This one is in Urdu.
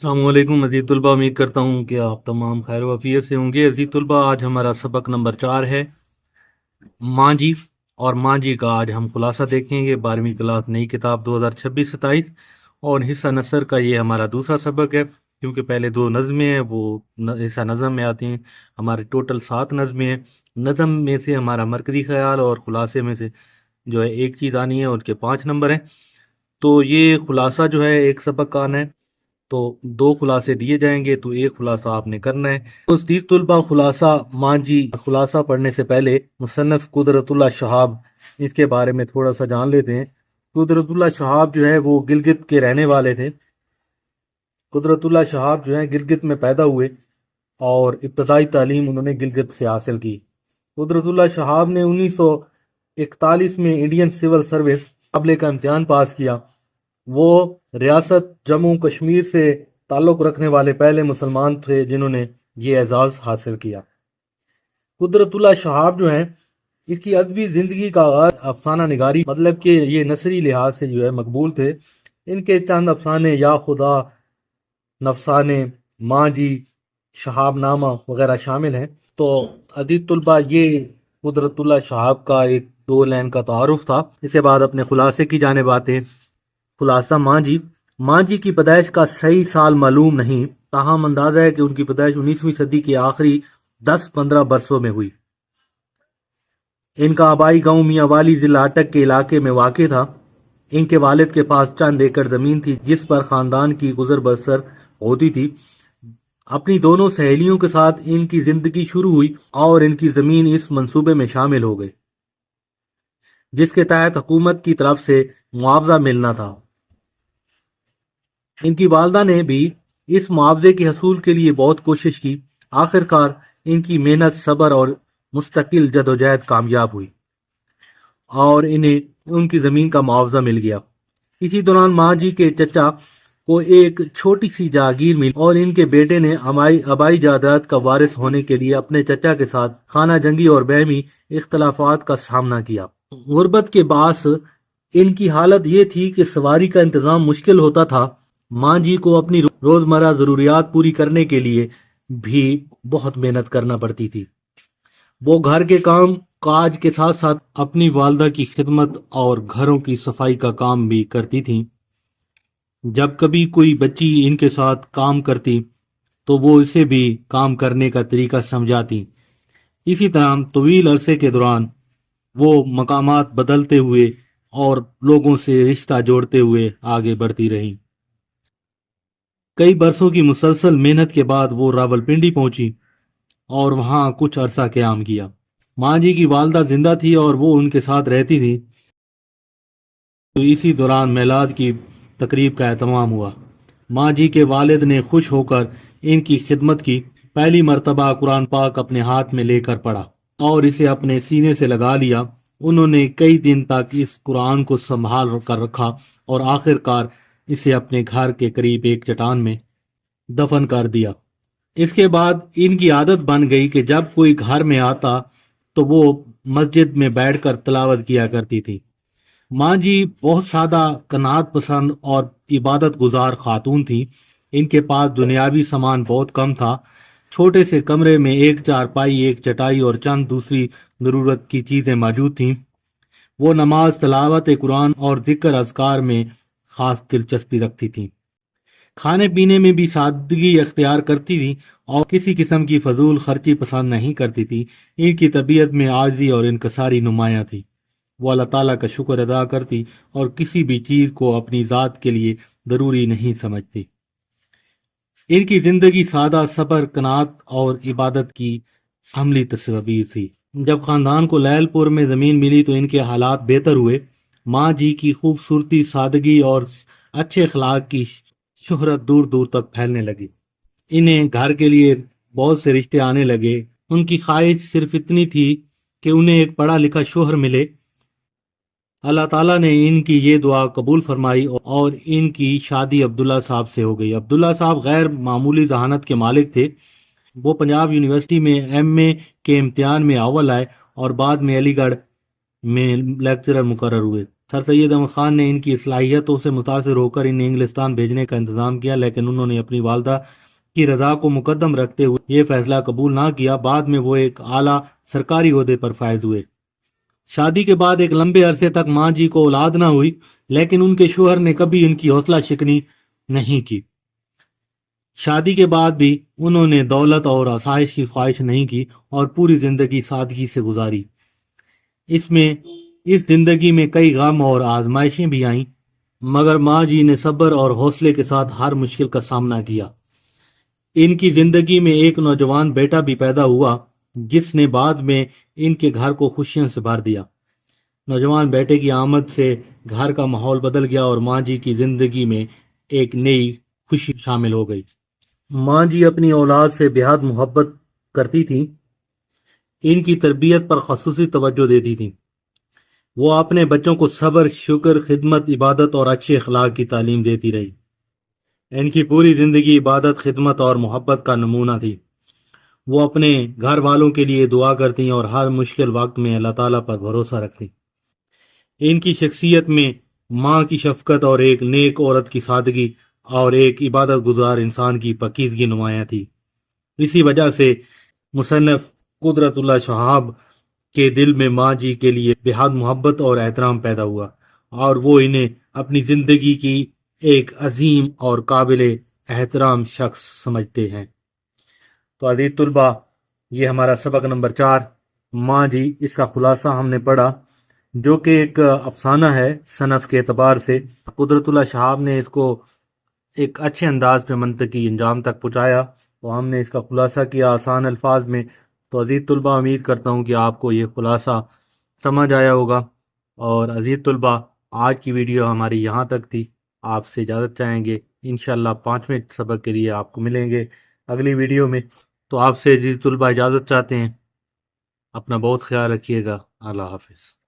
السلام علیکم عزیز طلبہ، امید کرتا ہوں کہ آپ تمام خیر و عافیت سے ہوں گے۔ عزیز طلبہ، آج ہمارا سبق نمبر 4 ہے ماں جی، اور ماں جی کا آج ہم خلاصہ دیکھیں گے 12ویں کلاس نئی کتاب 2026-27، اور حصہ نثر کا یہ ہمارا دوسرا سبق ہے، کیونکہ پہلے 2 نظمیں ہیں وہ حصہ نظم میں آتی ہیں۔ ہمارے ٹوٹل 7 نظمیں ہیں۔ نظم میں سے ہمارا مرکزی خیال اور خلاصے میں سے جو ہے ایک چیز آنی ہے، اس کے 5 نمبر ہیں۔ تو یہ خلاصہ جو ہے ایک سبق کا آنا ہے، تو 2 خلاصے دیے جائیں گے، تو ایک خلاصہ آپ نے کرنا ہے۔ تو عزیز طلبہ، خلاصہ ماں جی خلاصہ پڑھنے سے پہلے مصنف قدرت اللہ شہاب، اس کے بارے میں تھوڑا سا جان لیتے ہیں۔ قدرت اللہ شہاب جو ہے وہ گلگت کے رہنے والے تھے۔ قدرت اللہ شہاب جو ہے گلگت میں پیدا ہوئے اور ابتدائی تعلیم انہوں نے گلگت سے حاصل کی۔ قدرت اللہ شہاب نے 1941 میں انڈین سول سروس مقابلے کا امتحان پاس کیا۔ وہ ریاست جموں کشمیر سے تعلق رکھنے والے پہلے مسلمان تھے جنہوں نے یہ اعزاز حاصل کیا۔ قدرت اللہ شہاب جو ہیں، اس کی ادبی زندگی کا آغاز افسانہ نگاری، مطلب کہ یہ نثری لحاظ سے جو ہے مقبول تھے۔ ان کے چند افسانے یا خدا، نفسانے، ماں جی، شہاب نامہ وغیرہ شامل ہیں۔ تو عزیز طلبہ، یہ قدرت اللہ شہاب کا ایک 2 لائن کا تعارف تھا۔ اس کے بعد اپنے خلاصے کی جانب آتے ہیں۔ خلاصہ ماں جی کی پیدائش کا صحیح سال معلوم نہیں، تاہم اندازہ ہے کہ ان کی پیدائش 19ویں صدی کے آخری 10-15 برسوں میں ہوئی۔ ان کا آبائی گاؤں میاں والی ضلع اٹک کے علاقے میں واقع تھا۔ ان کے والد کے پاس چند ایکڑ زمین تھی جس پر خاندان کی گزر بسر ہوتی تھی۔ اپنی دونوں سہیلیوں کے ساتھ ان کی زندگی شروع ہوئی اور ان کی زمین اس منصوبے میں شامل ہو گئی جس کے تحت حکومت کی طرف سے معاوضہ ملنا تھا۔ ان کی والدہ نے بھی اس معاوضے کے حصول کے لیے بہت کوشش کی۔ آخر کار ان کی محنت، صبر اور مستقل جدوجہد کامیاب ہوئی اور انہیں ان کی زمین کا معاوضہ مل گیا۔ اسی دوران ماں جی کے چچا کو ایک چھوٹی سی جاگیر ملی اور ان کے بیٹے نے آبائی جائیداد کا وارث ہونے کے لیے اپنے چچا کے ساتھ خانہ جنگی اور باہمی اختلافات کا سامنا کیا۔ غربت کے باعث ان کی حالت یہ تھی کہ سواری کا انتظام مشکل ہوتا تھا۔ ماں جی کو اپنی روزمرہ ضروریات پوری کرنے کے لیے بھی بہت محنت کرنا پڑتی تھی۔ وہ گھر کے کام کاج کے ساتھ ساتھ اپنی والدہ کی خدمت اور گھروں کی صفائی کا کام بھی کرتی تھیں۔ جب کبھی کوئی بچی ان کے ساتھ کام کرتی تو وہ اسے بھی کام کرنے کا طریقہ سمجھاتی۔ اسی طرح طویل عرصے کے دوران وہ مقامات بدلتے ہوئے اور لوگوں سے رشتہ جوڑتے ہوئے آگے بڑھتی رہیں۔ کئی برسوں کی مسلسل محنت کے بعد وہ راولپنڈی پہنچی اور وہاں کچھ عرصہ قیام کیا۔ ماں جی کی والدہ زندہ تھی اور وہ ان کے ساتھ رہتی تھی، تو اسی دوران میلاد کی تقریب کا اہتمام ہوا۔ ماں جی کے والد نے خوش ہو کر ان کی خدمت کی۔ پہلی مرتبہ قرآن پاک اپنے ہاتھ میں لے کر پڑھا اور اسے اپنے سینے سے لگا لیا۔ انہوں نے کئی دن تک اس قرآن کو سنبھال کر رکھا اور آخر کار اسے اپنے گھر کے قریب ایک چٹان میں دفن کر دیا۔ اس کے بعد ان کی عادت بن گئی کہ جب کوئی گھر میں آتا تو وہ مسجد میں بیٹھ کر تلاوت کیا کرتی تھی۔ ماں جی بہت سادہ، قناعت پسند اور عبادت گزار خاتون تھی۔ ان کے پاس دنیاوی سامان بہت کم تھا۔ چھوٹے سے کمرے میں ایک چارپائی، ایک چٹائی اور چند دوسری ضرورت کی چیزیں موجود تھیں۔ وہ نماز، تلاوت قرآن اور ذکر اذکار میں خاص دلچسپی رکھتی تھیں۔ کھانے پینے میں بھی سادگی اختیار کرتی تھی اور کسی قسم کی فضول خرچی پسند نہیں کرتی تھی۔ ان کی طبیعت میں عاجزی اور انکساری نمایاں تھی۔ وہ اللہ تعالیٰ کا شکر ادا کرتی اور کسی بھی چیز کو اپنی ذات کے لیے ضروری نہیں سمجھتی۔ ان کی زندگی سادہ، صبر، قناعت اور عبادت کی عملی تصویر تھی۔ جب خاندان کو لیل پور میں زمین ملی تو ان کے حالات بہتر ہوئے۔ ماں جی کی خوبصورتی، سادگی اور اچھے اخلاق کی شہرت دور دور تک پھیلنے لگی۔ انہیں گھر کے لیے بہت سے رشتے آنے لگے۔ ان کی خواہش صرف اتنی تھی کہ انہیں ایک پڑھا لکھا شوہر ملے۔ اللہ تعالیٰ نے ان کی یہ دعا قبول فرمائی اور ان کی شادی عبداللہ صاحب سے ہو گئی۔ عبداللہ صاحب غیر معمولی ذہانت کے مالک تھے۔ وہ پنجاب یونیورسٹی میں ایم اے کے امتحان میں اول آئے اور بعد میں علی گڑھ میں لیکچرر مقرر ہوئے۔ سر سید احمد خان نے ان کی صلاحیتوں سے متاثر ہو کر انہیں انگلستان بھیجنے کا انتظام کیا، لیکن انہوں نے اپنی والدہ کی رضا کو مقدم رکھتے ہوئے یہ فیصلہ قبول نہ کیا۔ بعد میں وہ ایک اعلیٰ سرکاری عہدے پر فائز ہوئے۔ شادی کے بعد ایک لمبے عرصے تک ماں جی کو اولاد نہ ہوئی، لیکن ان کے شوہر نے کبھی ان کی حوصلہ شکنی نہیں کی۔ شادی کے بعد بھی انہوں نے دولت اور آسائش کی خواہش نہیں کی اور پوری زندگی سادگی سے گزاری۔ اس زندگی میں کئی غم اور آزمائشیں بھی آئیں، مگر ماں جی نے صبر اور حوصلے کے ساتھ ہر مشکل کا سامنا کیا۔ ان کی زندگی میں ایک نوجوان بیٹا بھی پیدا ہوا، جس نے بعد میں ان کے گھر کو خوشیوں سے بھر دیا۔ نوجوان بیٹے کی آمد سے گھر کا ماحول بدل گیا اور ماں جی کی زندگی میں ایک نئی خوشی شامل ہو گئی۔ ماں جی اپنی اولاد سے بے حد محبت کرتی تھیں، ان کی تربیت پر خصوصی توجہ دیتی تھیں۔ وہ اپنے بچوں کو صبر، شکر، خدمت، عبادت اور اچھے اخلاق کی تعلیم دیتی رہی۔ ان کی پوری زندگی عبادت، خدمت اور محبت کا نمونہ تھی۔ وہ اپنے گھر والوں کے لیے دعا کرتی اور ہر مشکل وقت میں اللہ تعالیٰ پر بھروسہ رکھتی۔ ان کی شخصیت میں ماں کی شفقت اور ایک نیک عورت کی سادگی اور ایک عبادت گزار انسان کی پاکیزگی نمایاں تھی۔ اسی وجہ سے مصنف قدرت اللہ شہاب کے دل میں ماں جی کے لیے بے حد محبت اور احترام پیدا ہوا، اور وہ انہیں اپنی زندگی کی ایک عظیم اور قابل احترام شخص سمجھتے ہیں۔ تو عزیز طلبہ، یہ ہمارا سبق نمبر 4 ماں جی، اس کا خلاصہ ہم نے پڑھا، جو کہ ایک افسانہ ہے صنف کے اعتبار سے۔ قدرت اللہ شہاب نے اس کو ایک اچھے انداز پہ منطقی انجام تک پہنچایا، اور ہم نے اس کا خلاصہ کیا آسان الفاظ میں۔ تو عزیز طلبہ، امید کرتا ہوں کہ آپ کو یہ خلاصہ سمجھ آیا ہوگا۔ اور عزیز طلبہ، آج کی ویڈیو ہماری یہاں تک تھی۔ آپ سے اجازت چاہیں گے، انشاءاللہ 5ویں سبق کے لیے آپ کو ملیں گے اگلی ویڈیو میں۔ تو آپ سے عزیز طلبہ اجازت چاہتے ہیں۔ اپنا بہت خیال رکھیے گا۔ اللہ حافظ۔